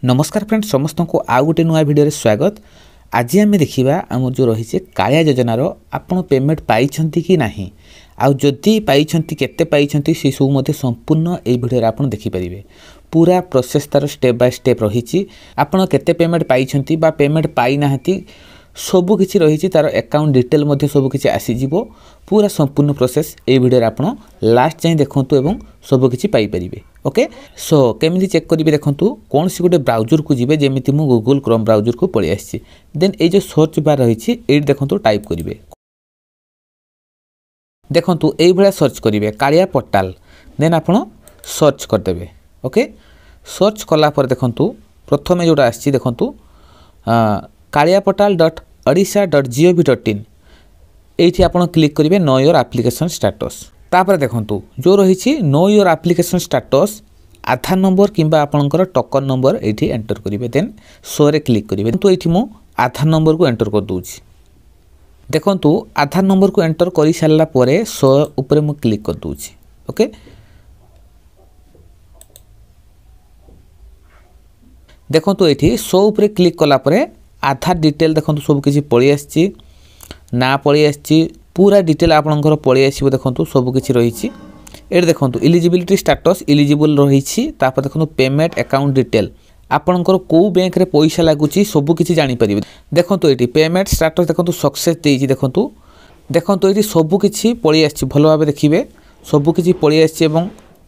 नमस्कार फ्रेंड समस्त को आउ गोटे नुआ भिडियो स्वागत। आज आम देखा आम जो रही कालिया योजनार आपड़ पेमेंट पाई कि ना आउ जदि पाई केते पाई से सब संपूर्ण ये भिडियो आप देखिपारे। पूरा प्रोसेस तार स्टेप बाय स्टेप रही आपड़ केते पेमेंट पाई पेमेंट पाई ना सबकि रही तार अकाउंट डिटेल सबकि आसीज। पूरा संपूर्ण प्रोसेस ये भिडियो आप लास्ट जाए देखूँ और सबकि पाइपर। ओके सो केमी चेक करेंगे देखूँ कौन सी गोटे ब्राउजर को जी जमी मुझे गूगल क्रोम ब्राउजर को पलि आसी देन ये जो सर्च बार रही ये देखूँ टाइप करेंगे देखूँ ये सर्च करेंगे कालिया पोर्टाल देन आप सर्च करदे। ओके सर्च कलापर देखूँ प्रथम जोटा आसी देखूँ kaliaportal.odisha.gov.in ये आप क्लिक करेंगे नो योर एप्लिकेशन स्टेटस। तापर देखूँ जो रही know your application status Aadhaar number किंबा आपणकर टोकन नंबर ये एंटर करेंगे देन शो रे क्लिक करेंगे। तो ये मु आधार नंबर को एंटर कर दूची देखूँ आधार नंबर को एंटर कर सारापर शो उपर मु क्लिक कर दूची। ओके देखूँ ये शो उपर क्लिक कलापर आधार डिटेल देखो सबकि पलि आसी ना पलि आसी पूरा डिटेल आपणकर पलि आसो देखो सबकि रही ये देखो इलिजिबिलिटी स्टेटस इलिजिबल रही देखो पेमेंट अकाउंट डिटेल आपणकर कौ बैंक रे पैसा लगुच सबकि जापर। देखो ये पेमेंट स्टेटस देखो सक्सेस देती देखो ये सबकि पलि आसी भल भाव देखिए सबकि पलि आसी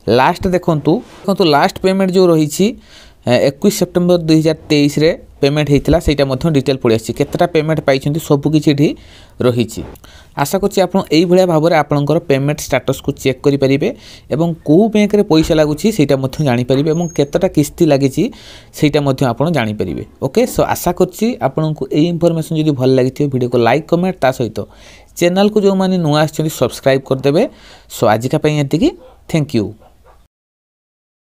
लास्ट देखो लास्ट पेमेंट जो रही 21 सेप्टेम्बर 2023 रे पेमेंट होता से डिटेल पलि आसी केतटा पेमेंट पाई सबकि रही। आशा करछि आपण एई भलिया भाव में आपणकर पेमेंट स्टेटस को चेक करि परिबे एवं को बैंक रे पैसा लागुछि सेटा मध्य जानि परिबे एवं केतटा किस्ती लागिछि सेटा मध्य आपण जानि परिबे। ओके सो आशा करछि आपनको एई इन्फॉर्मेशन जदि भल लागिथियो वीडियो को लाइक कमेंट ता सहित चैनल को जो माने नुआ आछिन सब्सक्राइब कर देबे। सो आज का पई एतिकी थैंक यू।